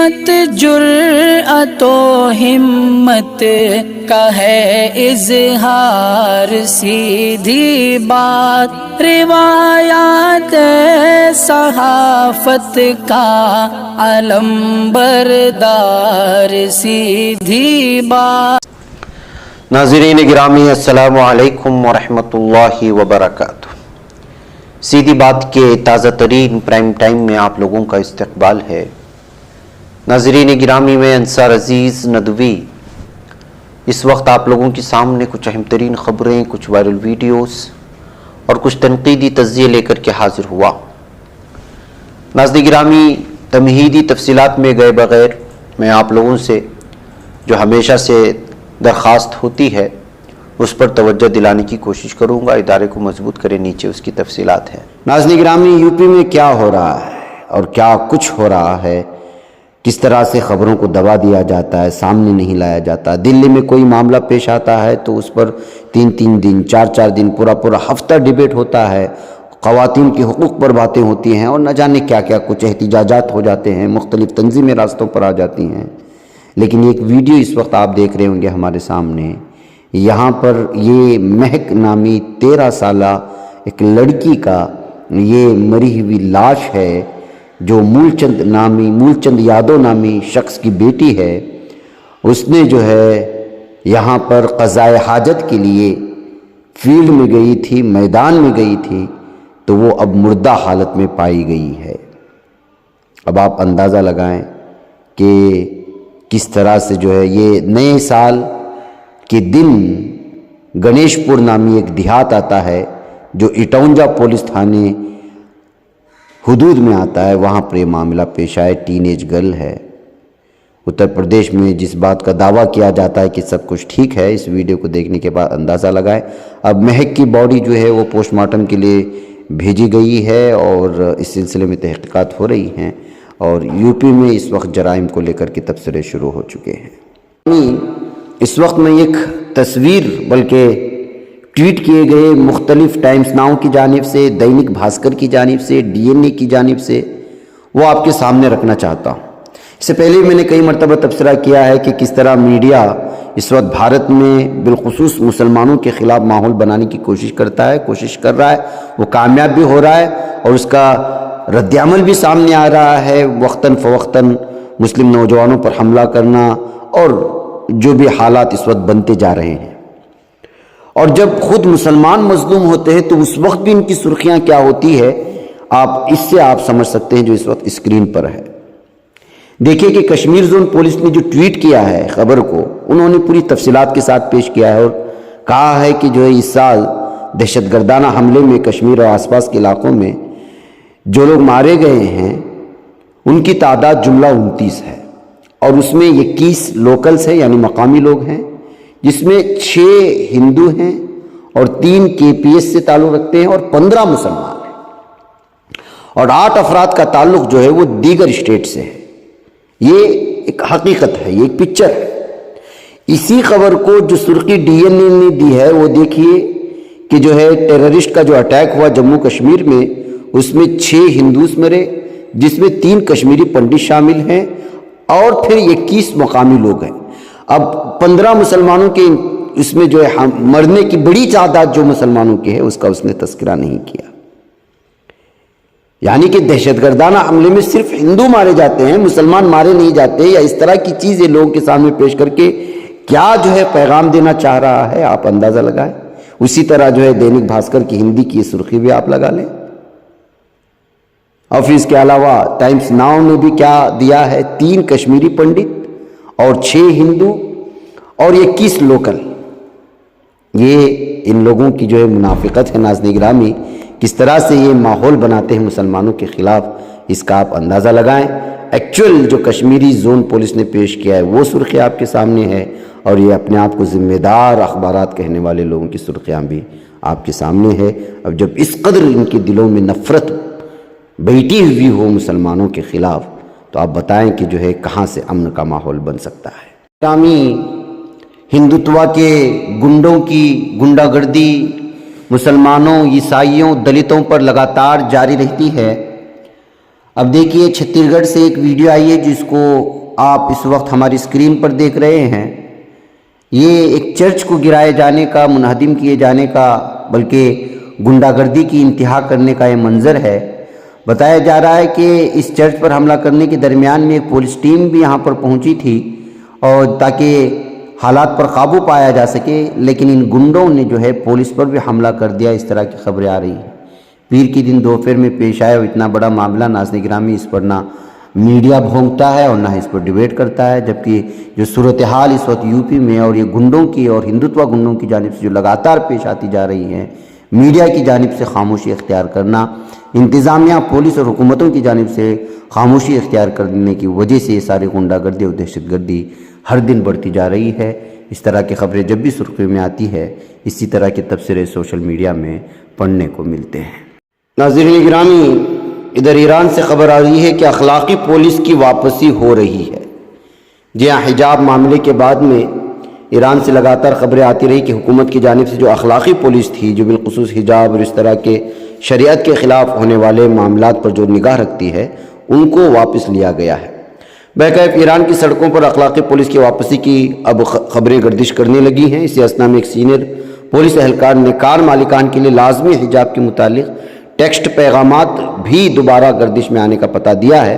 عصمت جرأت و ہمت کا ہے اظہار، سیدھی بات روایات صحافت کا علم بردار، سیدھی بات۔ ناظرین گرامی السلام علیکم ورحمۃ اللہ وبرکاتہ۔ سیدھی بات کے تازہ ترین پرائم ٹائم میں آپ لوگوں کا استقبال ہے۔ ناظرین گرامی، میں انصار عزیز ندوی اس وقت آپ لوگوں کے سامنے کچھ اہم ترین خبریں، کچھ وائرل ویڈیوز اور کچھ تنقیدی تجزیے لے کر کے حاضر ہوا۔ ناظرین گرامی، تمہیدی تفصیلات میں گئے بغیر میں آپ لوگوں سے جو ہمیشہ سے درخواست ہوتی ہے اس پر توجہ دلانے کی کوشش کروں گا۔ ادارے کو مضبوط کرے، نیچے اس کی تفصیلات ہیں۔ ناظرین گرامی، یو پی میں کیا ہو رہا ہے اور کیا کچھ ہو رہا ہے، کس طرح سے خبروں کو دبا دیا جاتا ہے، سامنے نہیں لایا جاتا۔ دلی میں کوئی معاملہ پیش آتا ہے تو اس پر 3 دن 4 دن پورا ہفتہ ڈیبیٹ ہوتا ہے، خواتین کے حقوق پر باتیں ہوتی ہیں اور نہ جانے کیا کچھ احتجاجات ہو جاتے ہیں، مختلف تنظیمیں راستوں پر آ جاتی ہیں۔ لیکن ایک ویڈیو اس وقت آپ دیکھ رہے ہوں گے ہمارے سامنے، یہاں پر یہ مہک نامی 13 سالہ ایک لڑکی کا یہ مری ہوئی لاش ہے جو مولچند یادو نامی شخص کی بیٹی ہے۔ اس نے جو ہے یہاں پر قضائے حاجت کے لیے فیلڈ میں گئی تھی، میدان میں گئی تھی، تو وہ اب مردہ حالت میں پائی گئی ہے۔ اب آپ اندازہ لگائیں کہ کس طرح سے جو ہے یہ نئے سال کے دن گنیش پور نامی ایک دیہات آتا ہے جو اٹونجا پولیس تھانے حدود میں آتا ہے، وہاں پر یہ معاملہ پیش آئے۔ ٹین ایج گرل ہے۔ اتر پردیش میں جس بات کا دعویٰ کیا جاتا ہے کہ سب کچھ ٹھیک ہے، اس ویڈیو کو دیکھنے کے بعد اندازہ لگائیں۔ اب مہک کی باڈی جو ہے وہ پوسٹ مارٹم کے لیے بھیجی گئی ہے اور اس سلسلے میں تحقیقات ہو رہی ہیں، اور یو پی میں اس وقت جرائم کو لے کر کے تبصرے شروع ہو چکے ہیں۔ اس وقت میں ایک تصویر بلکہ ٹویٹ کیے گئے مختلف ٹائمز ناؤ کی جانب سے، دینک بھاسکر کی جانب سے، DNA کی جانب سے، وہ آپ کے سامنے رکھنا چاہتا ہوں۔ اس سے پہلے میں نے کئی مرتبہ تبصرہ کیا ہے کہ کس طرح میڈیا اس وقت بھارت میں بالخصوص مسلمانوں کے خلاف ماحول بنانے کی کوشش کر رہا ہے، وہ کامیاب بھی ہو رہا ہے اور اس کا رد عمل بھی سامنے آ رہا ہے، وقتاً فوقتاً مسلم نوجوانوں پر حملہ کرنا اور جو بھی حالات اس وقت بنتے جا رہے ہیں۔ اور جب خود مسلمان مظلوم ہوتے ہیں تو اس وقت بھی ان کی سرخیاں کیا ہوتی ہے، اس سے آپ سمجھ سکتے ہیں جو اس وقت اسکرین پر ہے۔ دیکھیے کہ کشمیر زون پولیس نے جو ٹویٹ کیا ہے خبر کو، انہوں نے پوری تفصیلات کے ساتھ پیش کیا ہے اور کہا ہے کہ جو ہے اس سال دہشت گردانہ حملے میں کشمیر اور آس پاس کے علاقوں میں جو لوگ مارے گئے ہیں ان کی تعداد جملہ 29 ہے، اور اس میں 21 لوکلز ہیں یعنی مقامی لوگ ہیں، جس میں 6 ہندو ہیں اور 3 KPS سے تعلق رکھتے ہیں اور 15 مسلمان ہیں، اور 8 افراد کا تعلق جو ہے وہ دیگر اسٹیٹ سے ہے۔ یہ ایک حقیقت ہے، یہ ایک پکچر ہے۔ اسی خبر کو جو سرخی DNA نے دی ہے، وہ دیکھیے کہ جو ہے ٹیررسٹ کا جو اٹیک ہوا جموں کشمیر میں، اس میں 6 ہندوز مرے، جس میں 3 کشمیری پنڈت شامل ہیں اور پھر 21 مقامی لوگ ہیں۔ اب 15 مسلمانوں کے اس میں جو ہے مرنے کی بڑی تعداد جو مسلمانوں کی ہے اس کا اس نے تذکرہ نہیں کیا۔ یعنی کہ دہشت گردانہ حملے میں صرف ہندو مارے جاتے ہیں، مسلمان مارے نہیں جاتے، یا اس طرح کی چیزیں لوگوں کے سامنے پیش کر کے کیا جو ہے پیغام دینا چاہ رہا ہے، آپ اندازہ لگائیں۔ اسی طرح جو ہے دینک بھاسکر کی ہندی کی سرخی بھی آپ لگا لیں، اور پھر اس کے علاوہ ٹائمز ناؤ نے بھی کیا دیا ہے، 3 کشمیری پنڈت اور 6 ہندو اور 21 لوکل۔ یہ ان لوگوں کی جو ہے منافقت ہے۔ ناظرین گرامی، کس طرح سے یہ ماحول بناتے ہیں مسلمانوں کے خلاف، اس کا آپ اندازہ لگائیں۔ ایکچول جو کشمیری زون پولیس نے پیش کیا ہے وہ سرخی آپ کے سامنے ہے، اور یہ اپنے آپ کو ذمہ دار اخبارات کہنے والے لوگوں کی سرخیاں بھی آپ کے سامنے ہے۔ اب جب اس قدر ان کے دلوں میں نفرت بیٹھی ہوئی ہو مسلمانوں کے خلاف، تو آپ بتائیں کہ جو ہے کہاں سے امن کا ماحول بن سکتا ہے۔ اسلامی ہندوتوا کے گنڈوں کی گنڈا گردی مسلمانوں، عیسائیوں، دلتوں پر لگاتار جاری رہتی ہے۔ اب دیکھیے چھتیس گڑھ سے ایک ویڈیو آئی ہے جس کو آپ اس وقت ہماری اسکرین پر دیکھ رہے ہیں۔ یہ ایک چرچ کو گرائے جانے کا، منہدم کیے جانے کا، بلکہ گنڈا گردی کی انتہا کرنے کا یہ منظر ہے۔ بتایا جا رہا ہے کہ اس چرچ پر حملہ کرنے کے درمیان میں ایک پولیس ٹیم بھی یہاں پر پہنچی تھی اور تاکہ حالات پر قابو پایا جا سکے، لیکن ان گنڈوں نے جو ہے پولیس پر بھی حملہ کر دیا، اس طرح کی خبریں آ رہی ہیں۔ پیر کی دن دوپہر میں پیش آیا اتنا بڑا معاملہ، ناظرین گرامی، اس پر نہ میڈیا بھونکتا ہے اور نہ اس پر ڈیبیٹ کرتا ہے، جبکہ جو صورتحال اس وقت یو پی میں اور یہ گنڈوں کی اور ہندوتوا گنڈوں کی جانب سے جو لگاتار پیش آتی جا رہی ہیں، میڈیا کی جانب سے خاموشی اختیار کرنا، انتظامیہ، پولیس اور حکومتوں کی جانب سے خاموشی اختیار کرنے کی وجہ سے یہ ساری غنڈہ گردی اور دہشت گردی ہر دن بڑھتی جا رہی ہے۔ اس طرح کی خبریں جب بھی سرخیوں میں آتی ہے، اسی طرح کے تبصرے سوشل میڈیا میں پڑھنے کو ملتے ہیں۔ ناظرین گرامی، ادھر ایران سے خبر آ رہی ہے کہ اخلاقی پولیس کی واپسی ہو رہی ہے۔ جی ہاں، حجاب معاملے کے بعد میں ایران سے لگاتار خبریں آتی رہی کہ حکومت کی جانب سے جو اخلاقی پولیس تھی، جو بالخصوص حجاب اور اس طرح کے شریعت کے خلاف ہونے والے معاملات پر جو نگاہ رکھتی ہے، ان کو واپس لیا گیا ہے۔ بہرکیف ایران کی سڑکوں پر اخلاقی پولیس کی واپسی کی اب خبریں گردش کرنے لگی ہیں۔ اسی اسنا میں ایک سینئر پولیس اہلکار نے کار مالکان کے لیے لازمی حجاب کے متعلق ٹیکسٹ پیغامات بھی دوبارہ گردش میں آنے کا پتہ دیا ہے۔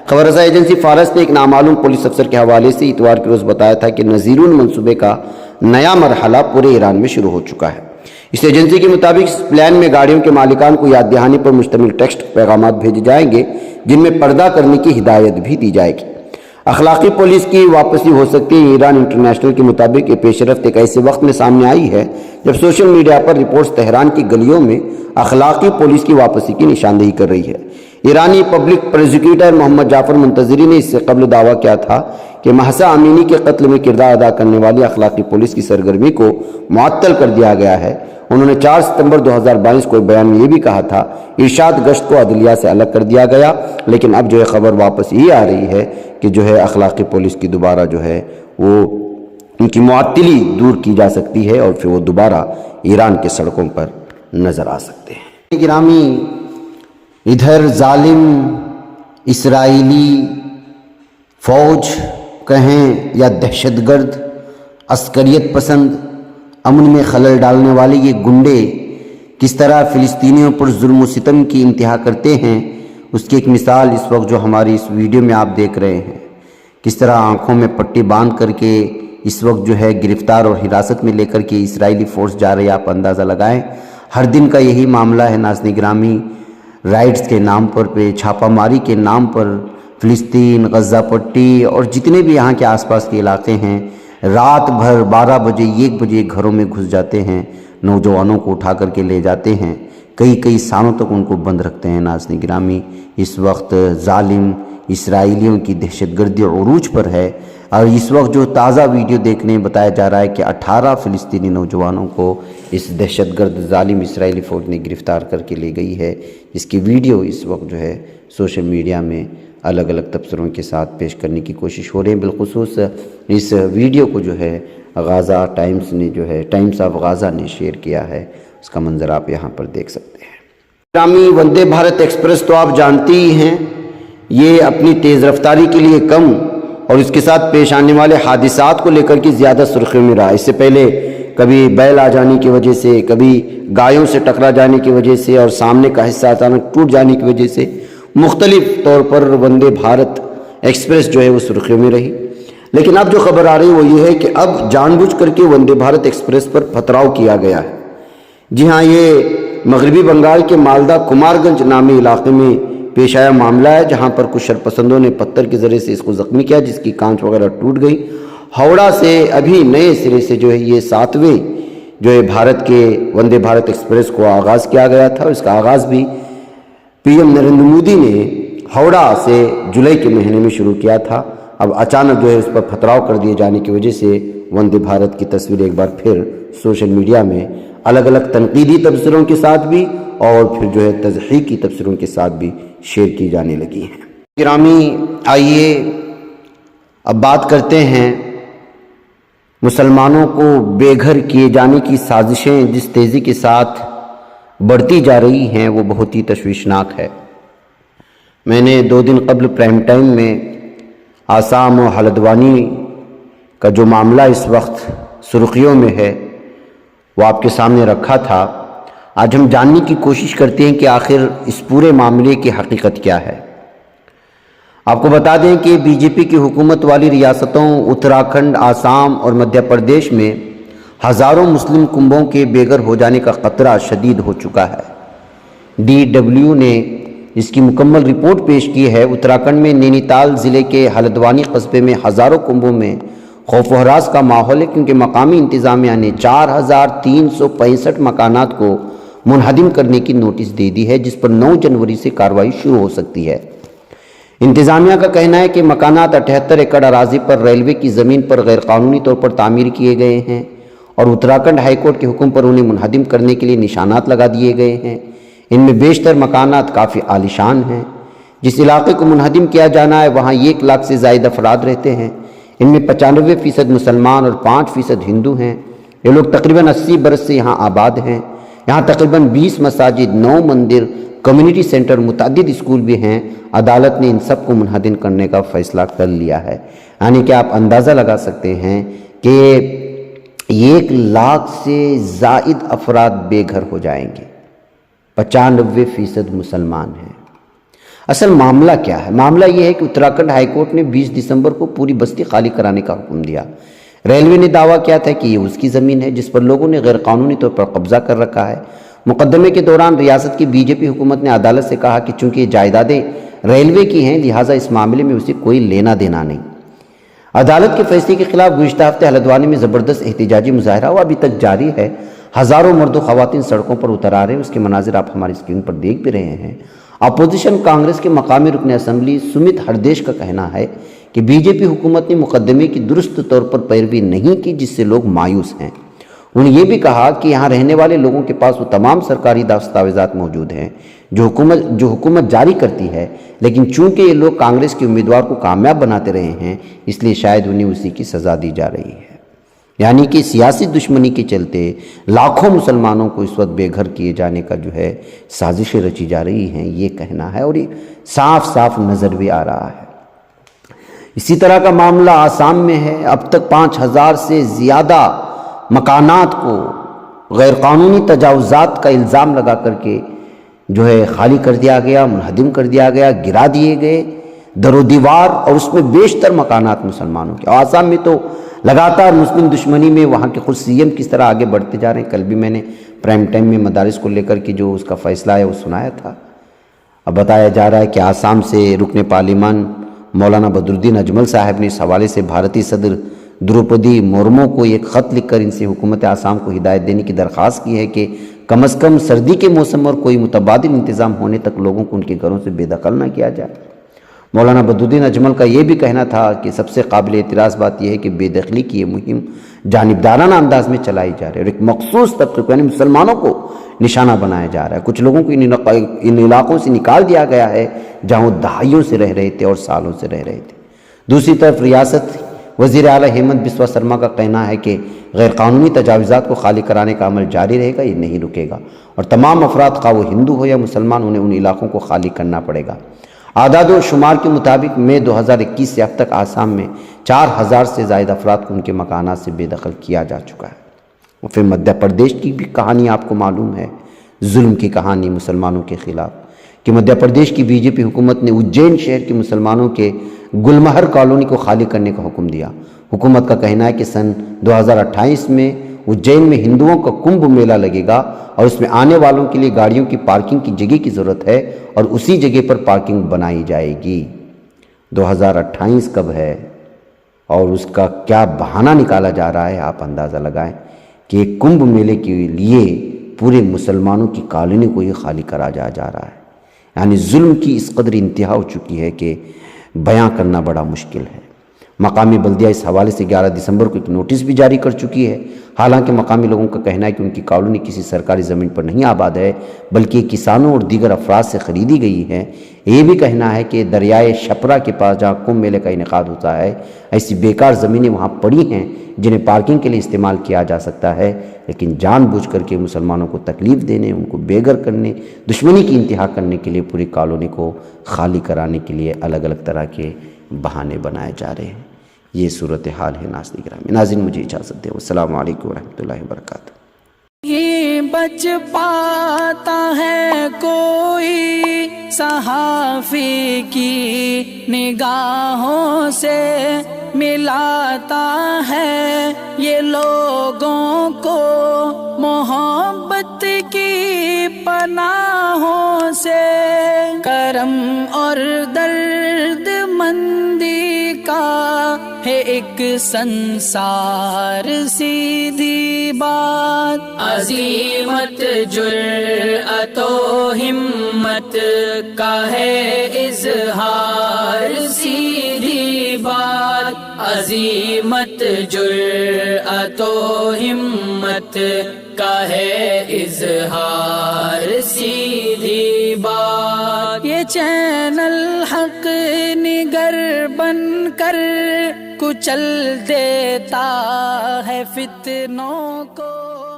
خبر رساں ایجنسی فارس نے ایک نامعلوم پولیس افسر کے حوالے سے اتوار کے روز بتایا تھا کہ نذیرون منصوبے کا نیا مرحلہ پورے ایران میں شروع ہو چکا ہے۔ اس ایجنسی کے مطابق اس پلان میں گاڑیوں کے مالکان کو یاد دہانی پر مشتمل ٹیکسٹ پیغامات بھیجے جائیں گے، جن میں پردہ کرنے کی ہدایت بھی دی جائے گی۔ اخلاقی پولیس کی واپسی ہو سکتی ہے۔ ایران انٹرنیشنل کے مطابق یہ پیش رفت ایک ایسے وقت میں سامنے آئی ہے جب سوشل میڈیا پر رپورٹس تہران کی گلیوں میں اخلاقی پولیس کی واپسی کی نشاندہی کر رہی ہے۔ ایرانی پبلک پروسیکیوٹر محمد جعفر منتظری نے اس سے قبل دعویٰ کیا تھا کہ مہسا امینی کے قتل میں کردار ادا کرنے والی اخلاقی پولیس کی سرگرمی کو معطل کر دیا گیا ہے۔ انہوں نے 4 ستمبر 2022 کو ایک بیان میں یہ بھی کہا تھا، ارشاد گشت کو عدلیہ سے الگ کر دیا گیا، لیکن اب جو ہے خبر واپس یہ آ رہی ہے کہ جو ہے اخلاقی پولیس کی دوبارہ جو ہے وہ ان کی معطلی دور کی جا سکتی ہے اور پھر وہ دوبارہ ایران کے سڑکوں پر نظر آ سکتے ہیں۔ گرامی، ادھر ظالم اسرائیلی فوج کہیں یا دہشت گرد، عسکریت پسند، امن میں خلل ڈالنے والے یہ گنڈے کس طرح فلسطینیوں پر ظلم و ستم کی انتہا کرتے ہیں، اس کی ایک مثال اس وقت جو ہماری اس ویڈیو میں آپ دیکھ رہے ہیں، کس طرح آنکھوں میں پٹی باندھ کر کے اس وقت جو ہے گرفتار اور حراست میں لے کر کے اسرائیلی فورس جا رہی ہے۔ آپ اندازہ لگائیں، ہر دن کا یہی معاملہ ہے ناظرین گرامی۔ رائٹس کے نام پر پہ، چھاپہ ماری کے نام پر فلسطین، غزہ پٹی اور جتنے بھی یہاں کے آس پاس کے علاقے ہیں، رات بھر 12 بجے 1 بجے گھروں میں گھس جاتے ہیں، نوجوانوں کو اٹھا کر کے لے جاتے ہیں، کئی سالوں تک ان کو بند رکھتے ہیں۔ ناظرین گرامی، اس وقت ظالم اسرائیلیوں کی دہشت گردی عروج پر ہے، اور اس وقت جو تازہ ویڈیو دیکھنے بتایا جا رہا ہے کہ 18 فلسطینی نوجوانوں کو اس دہشت گرد ظالم اسرائیلی فوج نے گرفتار کر کے لے گئی ہے، جس کی ویڈیو اس وقت جو ہے سوشل میڈیا میں الگ الگ تبصروں کے ساتھ پیش کرنے کی کوشش ہو رہی ہے۔ بالخصوص اس ویڈیو کو جو ہے غازہ ٹائمز نے جو ہے ٹائمز آف غازہ نے شیئر کیا ہے، اس کا منظر آپ یہاں پر دیکھ سکتے ہیں۔ گرامی، وندے بھارت ایکسپریس تو آپ جانتے ہی ہیں، یہ اپنی تیز رفتاری کے لیے کم اور اس کے ساتھ پیش آنے والے حادثات کو لے کر کے زیادہ سرخیوں میں رہا۔ اس سے پہلے کبھی بیل آ جانے کی وجہ سے، کبھی گایوں سے ٹکرا جانے کی وجہ سے اور سامنے کا حصہ اچانک ٹوٹ جانے کی وجہ سے مختلف طور پر وندے بھارت ایکسپریس جو ہے وہ سرخیوں میں رہی۔ لیکن اب جو خبر آ رہی وہ یہ ہے کہ اب جان بوجھ کر کے وندے بھارت ایکسپریس پر پتھراؤ کیا گیا ہے۔ جی ہاں، یہ مغربی بنگال کے مالدہ کمار گنج نامی علاقے میں پیش آیا معاملہ ہے، جہاں پر کچھ شرپسندوں نے پتھر کے ذریعے سے اس کو زخمی کیا، جس کی کانچ وغیرہ ٹوٹ گئی۔ ہاوڑا سے ابھی نئے سرے سے جو ہے یہ 7ویں جو ہے بھارت کے وندے بھارت ایکسپریس کو آغاز کیا گیا تھا، اور اس کا آغاز بھی پی ایم نریندر مودی نے ہاوڑا سے جولائی کے مہینے میں شروع کیا تھا۔ اب اچانک جو ہے اس پر پتھراؤ کر دیے جانے کی وجہ سے وندے بھارت کی تصویر ایک بار پھر سوشل میڈیا میں الگ الگ تنقیدی تبصروں کے ساتھ بھی اور پھر جو ہے تضحیکی تبصروں کے ساتھ بھی شیئر کی جانے لگی ہیں۔ گرامی، آئیے اب بات کرتے ہیں مسلمانوں کو بے گھر کیے جانے کی سازشیں جس تیزی کے ساتھ بڑھتی جا رہی ہیں وہ بہت ہی تشویشناک ہے۔ میں نے 2 دن قبل پرائم ٹائم میں آسام و ہلدوانی کا جو معاملہ اس وقت سرخیوں میں ہے وہ آپ کے سامنے رکھا تھا۔ آج ہم جاننے کی کوشش کرتے ہیں کہ آخر اس پورے معاملے کی حقیقت کیا ہے۔ آپ کو بتا دیں کہ بی جے پی کی حکومت والی ریاستوں اتراکھنڈ، آسام اور مدھیہ پردیش میں ہزاروں مسلم کنبوں کے بے گھر ہو جانے کا خطرہ شدید ہو چکا ہے۔ DW نے اس کی مکمل رپورٹ پیش کی ہے۔ اتراکھنڈ میں نینی تال ضلع کے ہلدوانی قصبے میں ہزاروں کنبوں میں خوف و ہراس کا ماحول ہے، کیونکہ مقامی انتظامیہ نے 4365 مکانات کو منہدم کرنے کی نوٹس دے دی ہے، جس پر 9 جنوری سے کارروائی شروع ہو سکتی ہے۔ انتظامیہ کا کہنا ہے کہ مکانات 78 ایکڑ اراضی پر ریلوے کی زمین پر غیر قانونی طور پر تعمیر کیے گئے ہیں اور اتراکھنڈ ہائی کورٹ کے حکم پر انہیں منہدم کرنے کے لیے نشانات لگا دیے گئے ہیں۔ ان میں بیشتر مکانات کافی عالیشان ہیں۔ جس علاقے کو منہدم کیا جانا ہے وہاں 1 لاکھ سے زائد افراد رہتے ہیں۔ ان میں 95% مسلمان اور 5% ہندو ہیں۔ یہ لوگ تقریباً 80 برس سے یہاں آباد ہیں۔ یہاں تقریباً 20 مساجد، 9 مندر، کمیونٹی سینٹر، متعدد اسکول بھی ہیں۔ عدالت نے ان سب کو منہدم کرنے کا فیصلہ کر لیا ہے۔ یعنی کہ آپ اندازہ لگا سکتے ہیں کہ 1 لاکھ سے زائد افراد بے گھر ہو جائیں گے۔ 95% مسلمان ہیں۔ اصل معاملہ کیا ہے؟ معاملہ یہ ہے کہ اتراکھنڈ ہائی کورٹ نے 20 دسمبر کو پوری بستی خالی کرانے کا حکم دیا۔ ریلوے نے دعویٰ کیا تھا کہ یہ اس کی زمین ہے جس پر لوگوں نے غیر قانونی طور پر قبضہ کر رکھا ہے۔ مقدمے کے دوران ریاست کی بی جے پی حکومت نے عدالت سے کہا کہ چونکہ یہ جائیدادیں ریلوے کی ہیں لہٰذا اس معاملے میں اسے کوئی لینا دینا نہیں۔ عدالت کے فیصلے کے خلاف گزشتہ ہفتے ہلدوانی میں زبردست احتجاجی مظاہرہ ہوا، ابھی تک جاری ہے۔ ہزاروں مرد و خواتین سڑکوں پر اتر آ رہے ہیں۔ اس کے مناظر آپ ہماری اسکرین پر دیکھ بھی رہے ہیں۔ اپوزیشن کانگریس کے مقامی رکن اسمبلی سمت ہردیش کا کہنا ہے کہ بی جے پی حکومت نے مقدمے کی درست طور پر پیروی نہیں کی، جس سے لوگ مایوس ہیں۔ انہوں نے یہ بھی کہا کہ یہاں رہنے والے لوگوں کے پاس وہ تمام سرکاری دستاویزات موجود ہیں جو حکومت جاری کرتی ہے، لیکن چونکہ یہ لوگ کانگریس کے امیدوار کو کامیاب بناتے رہے ہیں اس لیے شاید انہیں اسی کی سزا دی جا رہی ہے۔ یعنی کہ سیاسی دشمنی کے چلتے لاکھوں مسلمانوں کو اس وقت بے گھر کیے جانے کا جو ہے سازشیں رچی جا رہی ہیں، یہ کہنا ہے، اور یہ صاف صاف نظر بھی آ رہا ہے۔ اسی طرح کا معاملہ آسام میں ہے۔ اب تک 5000 سے زیادہ مکانات کو غیر قانونی تجاوزات کا الزام لگا کر کے جو ہے خالی کر دیا گیا، منہدم کر دیا گیا، گرا دیے گئے در و دیوار، اور اس میں بیشتر مکانات مسلمانوں کے۔ آسام میں تو لگاتار مسلم دشمنی میں وہاں کے خود سی ایم کس طرح آگے بڑھتے جا رہے ہیں۔ کل بھی میں نے پرائم ٹائم میں مدارس کو لے کر کے جو اس کا فیصلہ ہے وہ سنایا تھا۔ اب بتایا جا رہا ہے کہ آسام سے رکن پارلیمان مولانا بدرالدین اجمل صاحب نے اس حوالے سے بھارتی صدر دروپدی مرمو کو ایک خط لکھ کر ان سے حکومت آسام کو ہدایت دینے کی درخواست کی ہے کہ کم از کم سردی کے موسم اور کوئی متبادل انتظام ہونے تک لوگوں کو ان کے گھروں سے بے دخل نہ کیا جائے۔ مولانا بدرالدین اجمل کا یہ بھی کہنا تھا کہ سب سے قابل اعتراض بات یہ ہے کہ بے دخلی کی یہ مہم جانبدارانہ انداز میں چلائی جا رہی ہے اور ایک مخصوص طبقے کو یعنی مسلمانوں کو نشانہ بنایا جا رہا ہے۔ کچھ لوگوں کو ان علاقوں سے نکال دیا گیا ہے جہاں وہ دہائیوں سے رہ رہے تھے اور سالوں سے رہ رہے تھے۔ دوسری طرف ریاست وزیر اعلیٰ ہیمنت بسوا سرما کا کہنا ہے کہ غیر قانونی تجاوزات کو خالی کرانے کا عمل جاری رہے گا، یہ نہیں رکے گا، اور تمام افراد خواہ وہ ہندو ہو یا مسلمان انہیں ان علاقوں کو خالی کرنا پڑے گا۔ اعداد و شمار کے مطابق مئی 2021 سے اب تک آسام میں 4000 سے زائد افراد کو ان کے مکانات سے بے دخل کیا جا چکا ہے۔ اور پھر مدھیہ پردیش کی بھی کہانی آپ کو معلوم ہے، ظلم کی کہانی مسلمانوں کے خلاف، کہ مدھیہ پردیش کی بی جے پی حکومت نے اجین شہر کے مسلمانوں کے گلمہر کالونی کو خالی کرنے کا حکم دیا۔ حکومت کا کہنا ہے کہ سن 2028 میں اجین میں ہندوؤں کا کمبھ میلہ لگے گا اور اس میں آنے والوں کے لیے گاڑیوں کی پارکنگ کی جگہ کی ضرورت ہے اور اسی جگہ پر پارکنگ بنائی جائے گی۔ 2028 کب ہے اور اس کا کیا بہانہ نکالا جا رہا ہے، آپ اندازہ لگائیں کہ ایک کمبھ میلے کے لیے پورے مسلمانوں کی کالونی کو یہ خالی کرا جا رہا ہے۔ یعنی ظلم کی اس قدر انتہا ہو چکی ہے کہ بیاں کرنا بڑا مشکل ہے۔ مقامی بلدیہ اس حوالے سے 11 دسمبر کو ایک نوٹس بھی جاری کر چکی ہے۔ حالانکہ مقامی لوگوں کا کہنا ہے کہ ان کی کالونی کسی سرکاری زمین پر نہیں آباد ہے بلکہ کسانوں اور دیگر افراد سے خریدی گئی ہے۔ یہ بھی کہنا ہے کہ دریائے شپرا کے پاس جہاں کمبھ میلے کا انعقاد ہوتا ہے ایسی بیکار زمینیں وہاں پڑی ہیں جنہیں پارکنگ کے لیے استعمال کیا جا سکتا ہے، لیکن جان بوجھ کر کے مسلمانوں کو تکلیف دینے، ان کو بے گھر کرنے، دشمنی کی انتہا کرنے کے لیے پوری کالونی کو خالی کرانے کے لیے الگ الگ طرح کے بہانے بنائے جا رہے ہیں۔ یہ صورتحال ہے ناظرین گرامی۔ ناظرین مجھے اجازت دیں، السلام علیکم ورحمۃ اللہ وبرکاتہ۔ ہی بچ پاتا ہے کوئی صحافی کی نگاہوں سے، ملاتا ہے یہ لوگوں کو محبت کی پناہوں سے، کرم اور درد مندی کا ہے ایک سنسار، سیدھی بات عظیمت جرأت و ہمت کا ہے اظہار، سیدھی بات عظیمت جرأت و ہمت کا ہے اظہار، سیدھی بات۔ یہ چینل حق نگر بن کر کچل دیتا ہے فتنوں کو۔